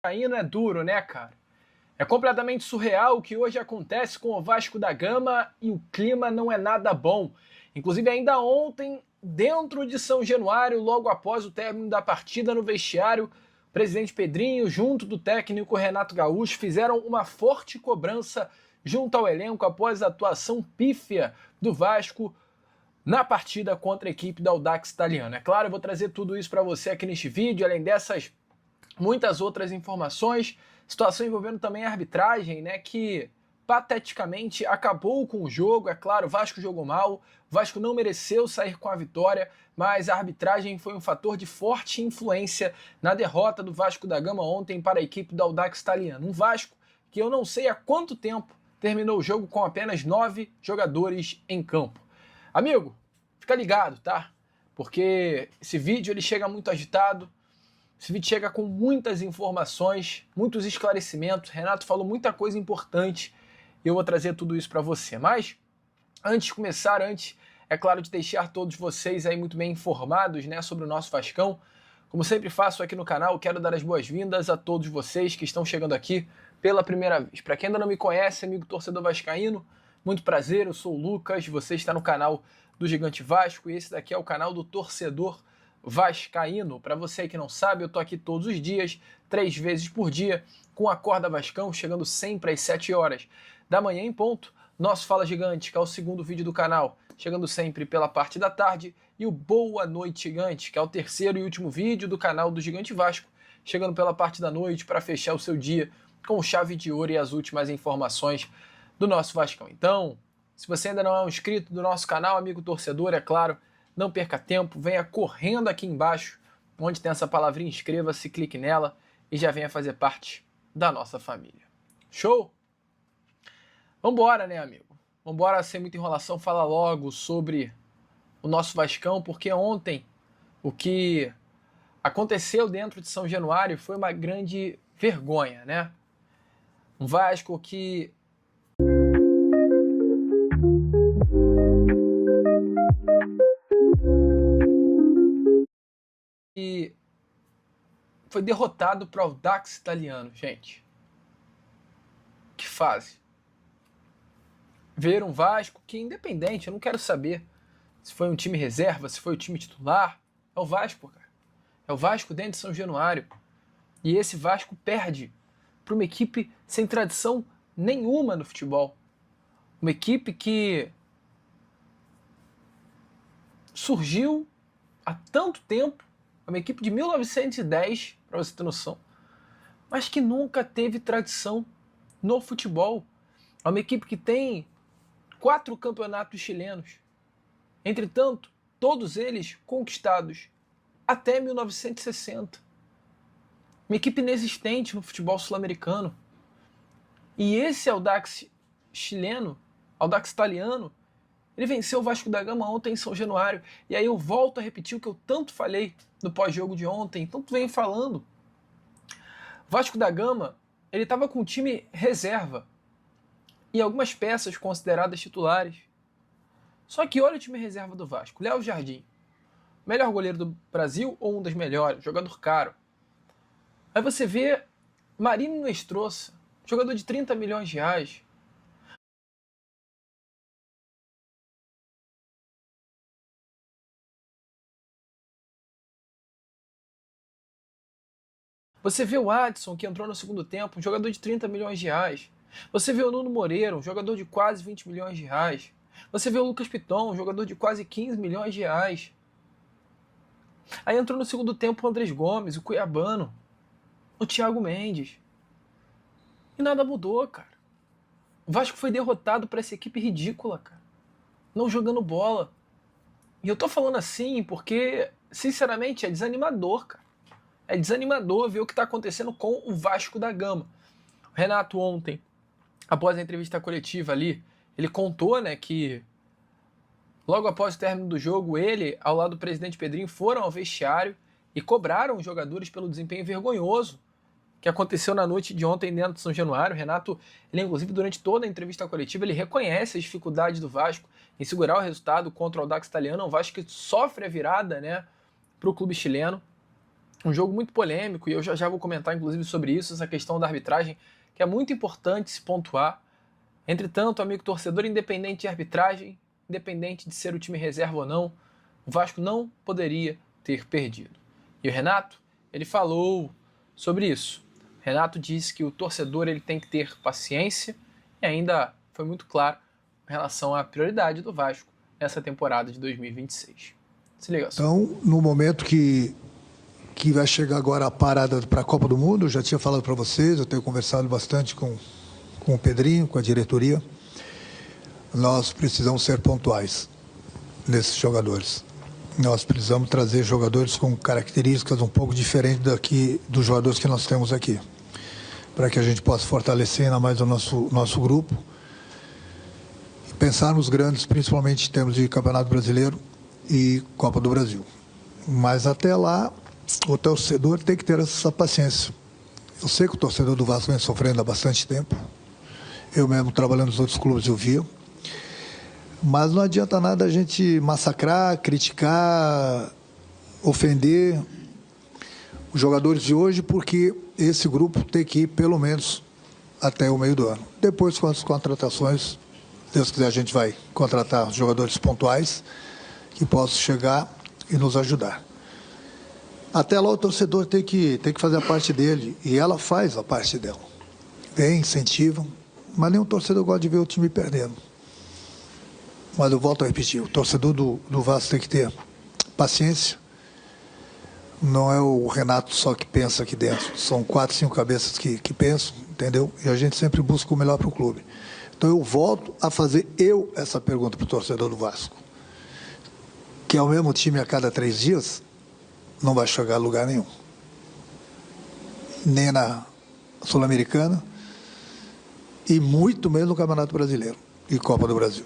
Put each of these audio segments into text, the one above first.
Vascaíno é duro, né, cara? É completamente surreal o que hoje acontece com o Vasco da Gama e o clima não é nada bom. Inclusive, ainda ontem, dentro de São Januário, logo após o término da partida no vestiário, o presidente Pedrinho, junto do técnico Renato Gaúcho, fizeram uma forte cobrança junto ao elenco após a atuação pífia do Vasco na partida contra a equipe da Audax Italiano. É claro, eu vou trazer tudo isso para você aqui neste vídeo, além dessas muitas outras informações, situação envolvendo também a arbitragem, né, que pateticamente acabou com o jogo. É claro, o Vasco jogou mal, o Vasco não mereceu sair com a vitória, mas a arbitragem foi um fator de forte influência na derrota do Vasco da Gama ontem para a equipe do Audax Italiano. Um Vasco que eu não sei há quanto tempo terminou o jogo com apenas 9 jogadores em campo. Amigo, fica ligado, tá? Porque esse vídeo ele chega muito agitado, esse vídeo chega com muitas informações, muitos esclarecimentos. Renato falou muita coisa importante e eu vou trazer tudo isso para você. Mas, antes de começar, é claro, de deixar todos vocês aí muito bem informados, né, sobre o nosso Vascão. Como sempre faço aqui no canal, quero dar as boas-vindas a todos vocês que estão chegando aqui pela primeira vez. Para quem ainda não me conhece, amigo torcedor vascaíno, muito prazer, eu sou o Lucas, você está no canal do Gigante Vasco e esse daqui é o canal do Torcedor Vascaíno. Para você que não sabe, eu tô aqui todos os dias, 3 vezes por dia, com a Acorda Vascão, chegando sempre às 7 horas da manhã em ponto. Nosso Fala Gigante, que é o segundo vídeo do canal, chegando sempre pela parte da tarde. E o Boa Noite Gigante, que é o terceiro e último vídeo do canal do Gigante Vasco, chegando pela parte da noite para fechar o seu dia com chave de ouro e as últimas informações do nosso Vascão. Então, se você ainda não é um inscrito do nosso canal, amigo torcedor, é claro, não perca tempo, venha correndo aqui embaixo, onde tem essa palavrinha inscreva-se, clique nela e já venha fazer parte da nossa família. Show? Vambora, né, amigo? Vambora, sem muita enrolação, falar logo sobre o nosso Vascão, porque ontem o que aconteceu dentro de São Januário foi uma grande vergonha, né? Um Vasco que foi derrotado para o Audax Italiano, gente. Que fase. Ver um Vasco que, independente, eu não quero saber se foi um time reserva, se foi o time titular. É o Vasco, cara. É o Vasco dentro de São Januário. E esse Vasco perde para uma equipe sem tradição nenhuma no futebol. Uma equipe que surgiu há tanto tempo, uma equipe de 1910, para você ter noção, mas que nunca teve tradição no futebol. É uma equipe que tem 4 campeonatos chilenos, entretanto, todos eles conquistados até 1960. Uma equipe inexistente no futebol sul-americano. E esse Audax chileno, Audax italiano, ele venceu o Vasco da Gama ontem em São Januário. E aí eu volto a repetir o que eu tanto falei no pós-jogo de ontem, tanto venho falando. O Vasco da Gama, ele estava com o time reserva e algumas peças consideradas titulares. Só que olha o time reserva do Vasco. Léo Jardim, melhor goleiro do Brasil ou um dos melhores, jogador caro. Aí você vê Marino Nostroça, jogador de 30 milhões de reais. Você vê o Adson, que entrou no segundo tempo, um jogador de 30 milhões de reais. Você vê o Nuno Moreira, um jogador de quase 20 milhões de reais. Você vê o Lucas Piton, um jogador de quase 15 milhões de reais. Aí entrou no segundo tempo o Andrés Gomes, o Cuiabano, o Thiago Mendes. E nada mudou, cara. O Vasco foi derrotado por essa equipe ridícula, cara. Não jogando bola. E eu tô falando assim porque, sinceramente, é desanimador, cara. É desanimador ver o que está acontecendo com o Vasco da Gama. O Renato ontem, após a entrevista coletiva ali, ele contou, né, que logo após o término do jogo, ele, ao lado do presidente Pedrinho, foram ao vestiário e cobraram os jogadores pelo desempenho vergonhoso que aconteceu na noite de ontem dentro de São Januário. O Renato, ele inclusive durante toda a entrevista coletiva, ele reconhece as dificuldades do Vasco em segurar o resultado contra o Audax Italiano. É um Vasco que sofre a virada, né, para o clube chileno. Um jogo muito polêmico, e eu já vou comentar inclusive sobre isso, essa questão da arbitragem, que é muito importante se pontuar. Entretanto, amigo torcedor, independente de arbitragem, independente de ser o time reserva ou não, o Vasco não poderia ter perdido. E o Renato, ele falou sobre isso. O Renato disse que o torcedor ele tem que ter paciência e ainda foi muito claro em relação à prioridade do Vasco nessa temporada de 2026. Se liga só. Então, no momento que vai chegar agora a parada para a Copa do Mundo, eu já tinha falado para vocês, eu tenho conversado bastante com o Pedrinho, com a diretoria, nós precisamos ser pontuais nesses jogadores. Nós precisamos trazer jogadores com características um pouco diferentes dos jogadores que nós temos aqui, para que a gente possa fortalecer ainda mais o nosso grupo e pensar nos grandes, principalmente em termos de Campeonato Brasileiro e Copa do Brasil. Mas até lá, o torcedor tem que ter essa paciência. Eu sei que o torcedor do Vasco vem sofrendo há bastante tempo. Eu mesmo, trabalhando nos outros clubes, eu via. Mas não adianta nada a gente massacrar, criticar, ofender os jogadores de hoje, porque esse grupo tem que ir pelo menos até o meio do ano. Depois, com as contratações, se Deus quiser, a gente vai contratar jogadores pontuais que possam chegar e nos ajudar. Até lá o torcedor tem que fazer a parte dele, e ela faz a parte dela. Vem, incentiva, mas nenhum torcedor gosta de ver o time perdendo. Mas eu volto a repetir, o torcedor do Vasco tem que ter paciência. Não é o Renato só que pensa aqui dentro, são 4, 5 cabeças que pensam, entendeu? E a gente sempre busca o melhor para o clube. Então eu volto a fazer essa pergunta para o torcedor do Vasco. Que é o mesmo time a cada 3 dias, não vai chegar a lugar nenhum. Nem na Sul-Americana e muito menos no Campeonato Brasileiro e Copa do Brasil.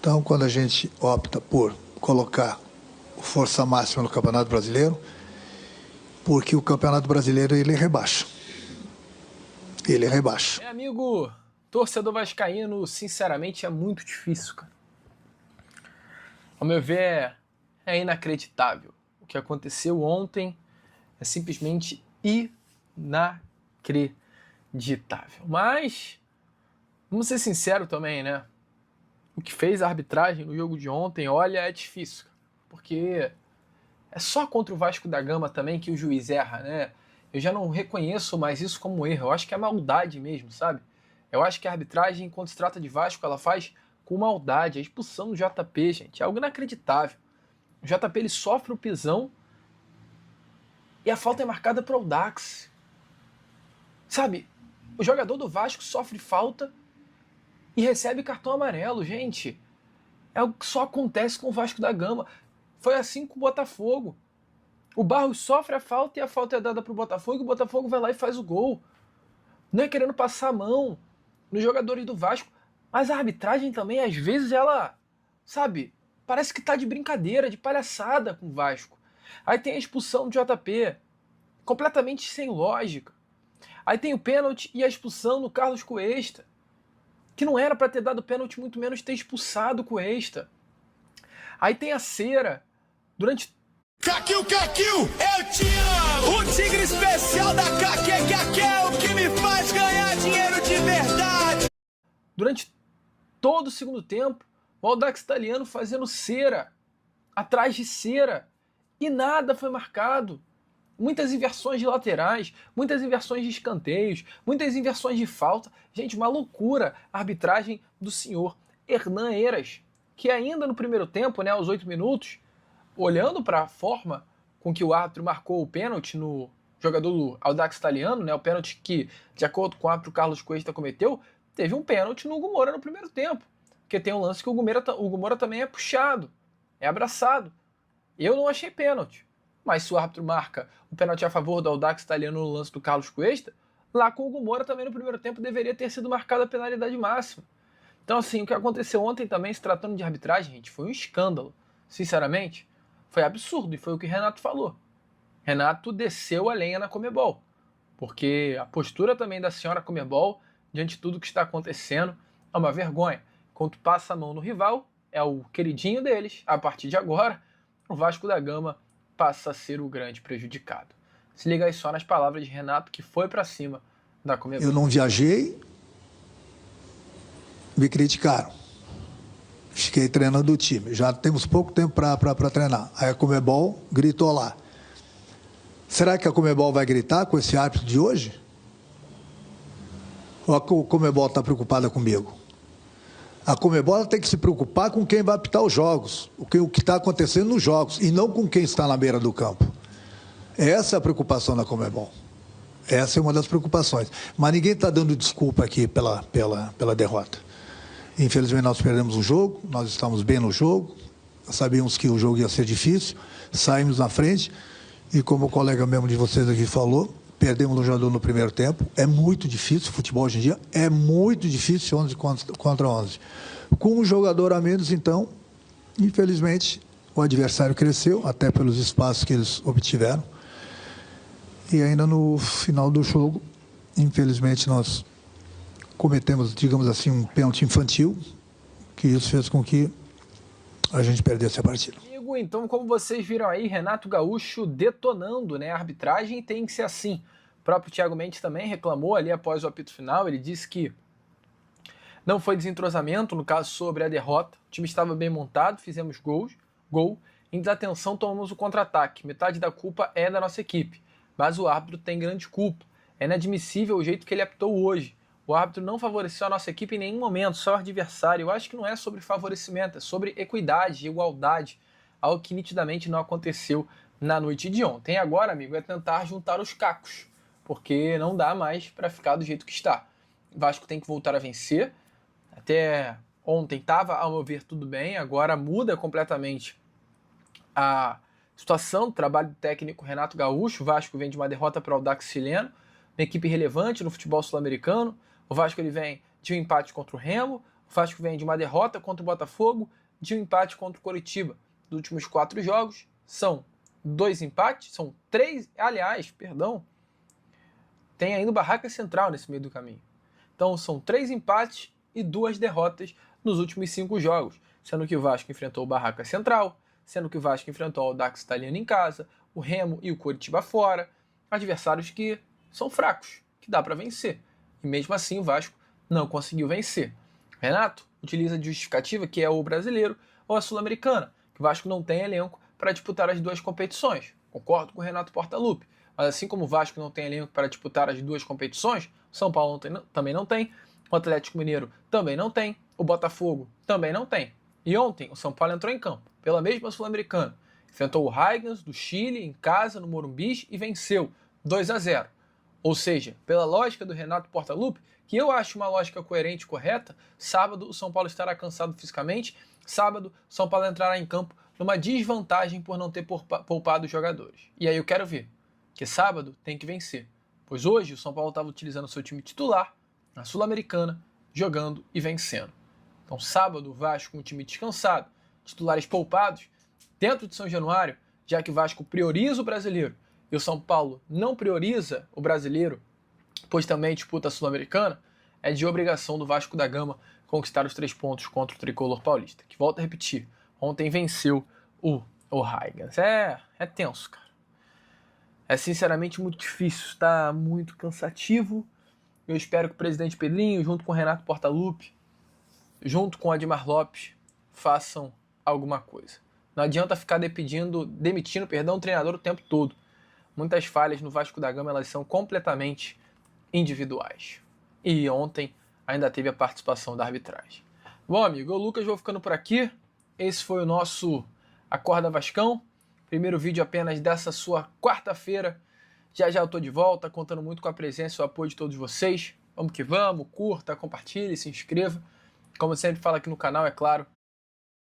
Então, quando a gente opta por colocar força máxima no Campeonato Brasileiro, porque o Campeonato Brasileiro ele rebaixa. Ele rebaixa. Amigo, torcedor vascaíno, sinceramente, é muito difícil, cara. Ao meu ver, é inacreditável. O que aconteceu ontem é simplesmente inacreditável. Mas, vamos ser sinceros também, né? O que fez a arbitragem no jogo de ontem, olha, é difícil. Porque é só contra o Vasco da Gama também que o juiz erra, né? Eu já não reconheço mais isso como erro. Eu acho que é maldade mesmo, sabe? Eu acho que a arbitragem, quando se trata de Vasco, ela faz com maldade. A expulsão do JP, gente, é algo inacreditável. O JP ele sofre o pisão e a falta é marcada para o Dax. Sabe? O jogador do Vasco sofre falta e recebe cartão amarelo, gente. É o que só acontece com o Vasco da Gama. Foi assim com o Botafogo. O Barros sofre a falta e a falta é dada para o Botafogo e o Botafogo vai lá e faz o gol. Não é querendo passar a mão nos jogadores do Vasco, mas a arbitragem também, às vezes, ela, sabe, parece que tá de brincadeira, de palhaçada com o Vasco. Aí tem a expulsão do JP, completamente sem lógica. Aí tem o pênalti e a expulsão do Carlos Cuesta, que não era para ter dado pênalti, muito menos ter expulsado o Cuesta. Aí tem a cera, durante... Caquil, eu te amo! O tigre especial da Caque é o que me faz ganhar dinheiro de verdade! Durante todo o segundo tempo, o Audax Italiano fazendo cera, atrás de cera, e nada foi marcado. Muitas inversões de laterais, muitas inversões de escanteios, muitas inversões de falta. Gente, uma loucura a arbitragem do senhor Hernan Heras, que ainda no primeiro tempo, né, aos 8 minutos, olhando para a forma com que o árbitro marcou o pênalti no jogador do Audax Italiano, né, o pênalti que, de acordo com o árbitro Carlos Cuesta cometeu, teve um pênalti no Hugo Moura no primeiro tempo. Porque tem um lance que o Hugo Moura também é puxado, é abraçado. Eu não achei pênalti. Mas se o árbitro marca o pênalti a favor do Audax Italiano no lance do Carlos Cuesta, lá com o Hugo Moura também no primeiro tempo deveria ter sido marcada a penalidade máxima. Então, assim, o que aconteceu ontem também, se tratando de arbitragem, gente, foi um escândalo. Sinceramente, foi absurdo e foi o que o Renato falou. Renato desceu a lenha na Conmebol, porque a postura também da senhora Conmebol, diante de tudo que está acontecendo, é uma vergonha. Quando passa a mão no rival, é o queridinho deles. A partir de agora, o Vasco da Gama passa a ser o grande prejudicado. Se liga aí só nas palavras de Renato, que foi para cima da Conmebol. Eu não viajei, me criticaram. Fiquei treinando o time. Já temos pouco tempo para treinar. Aí a Conmebol gritou lá. Será que a Conmebol vai gritar com esse árbitro de hoje? Ou a Conmebol está preocupada comigo? A Conmebol tem que se preocupar com quem vai apitar os jogos, o que está acontecendo nos jogos, e não com quem está na beira do campo. Essa é a preocupação da Conmebol. Essa é uma das preocupações. Mas ninguém está dando desculpa aqui pela derrota. Infelizmente nós perdemos o jogo, nós estamos bem no jogo, sabíamos que o jogo ia ser difícil, saímos na frente e, como o colega mesmo de vocês aqui falou, perdemos o jogador no primeiro tempo. É muito difícil, o futebol hoje em dia é muito difícil, 11 contra 11. Com um jogador a menos, então, infelizmente, o adversário cresceu, até pelos espaços que eles obtiveram. E ainda no final do jogo, infelizmente, nós cometemos, digamos assim, um pênalti infantil, que isso fez com que a gente perdesse a partida. Então, como vocês viram aí, Renato Gaúcho detonando, né, a arbitragem, tem que ser assim. O próprio Thiago Mendes também reclamou ali após o apito final, ele disse que não foi desentrosamento, no caso sobre a derrota, o time estava bem montado, fizemos gol, em desatenção tomamos o contra-ataque, metade da culpa é da nossa equipe, mas o árbitro tem grande culpa, é inadmissível o jeito que ele apitou hoje. O árbitro não favoreceu a nossa equipe em nenhum momento, só o adversário. Eu acho que não é sobre favorecimento, é sobre equidade, igualdade, algo que nitidamente não aconteceu na noite de ontem. Agora, amigo, é tentar juntar os cacos, porque não dá mais para ficar do jeito que está. O Vasco tem que voltar a vencer. Até ontem estava, ao meu ver, tudo bem, agora muda completamente a situação do trabalho do técnico Renato Gaúcho. O Vasco vem de uma derrota para o Audax chileno, uma equipe relevante no futebol sul-americano. O Vasco ele vem de um empate contra o Remo, o Vasco vem de uma derrota contra o Botafogo, de um empate contra o Coritiba. Dos últimos 4 jogos, são 2 empates, são 3, aliás, perdão, tem ainda o Barraca Central nesse meio do caminho. Então são 3 empates e 2 derrotas nos últimos 5 jogos, sendo que o Vasco enfrentou o Barraca Central, sendo que o Vasco enfrentou o Audax italiano em casa, o Remo e o Coritiba fora, adversários que são fracos, que dá para vencer. E mesmo assim o Vasco não conseguiu vencer. Renato utiliza de justificativa que é o brasileiro ou a sul-americana, que o Vasco não tem elenco para disputar as 2 competições. Concordo com o Renato Portaluppi. Mas assim como o Vasco não tem elenco para disputar as 2 competições, o São Paulo também não tem, o Atlético Mineiro também não tem, o Botafogo também não tem. E ontem o São Paulo entrou em campo, pela mesma Sul-Americana. Enfrentou o Huygens do Chile em casa, no Morumbi, e venceu 2-0. Ou seja, pela lógica do Renato Portaluppi, que eu acho uma lógica coerente e correta, sábado o São Paulo estará cansado fisicamente, sábado o São Paulo entrará em campo numa desvantagem por não ter poupado os jogadores. E aí eu quero ver, que sábado tem que vencer, pois hoje o São Paulo estava utilizando o seu time titular na Sul-Americana, jogando e vencendo. Então sábado o Vasco com o time descansado, titulares poupados, dentro de São Januário, já que o Vasco prioriza o brasileiro e o São Paulo não prioriza o brasileiro, pois também disputa a Sul-Americana, é de obrigação do Vasco da Gama conquistar os 3 pontos contra o tricolor paulista, que, volto a repetir, ontem venceu o Huygens. É tenso, cara. É sinceramente muito difícil, está muito cansativo. Eu espero que o presidente Pedrinho, junto com o Renato Portaluppi, junto com o Admar Lopes, façam alguma coisa. Não adianta ficar demitindo o treinador o tempo todo. Muitas falhas no Vasco da Gama, elas são completamente individuais. E ontem ainda teve a participação da arbitragem. Bom, amigo, eu, Lucas, vou ficando por aqui. Esse foi o nosso Acorda Vascão. Primeiro vídeo apenas dessa sua quarta-feira. Já já eu tô de volta, contando muito com a presença e o apoio de todos vocês. Vamos que vamos, curta, compartilhe, se inscreva. Como eu sempre falo aqui no canal, é claro,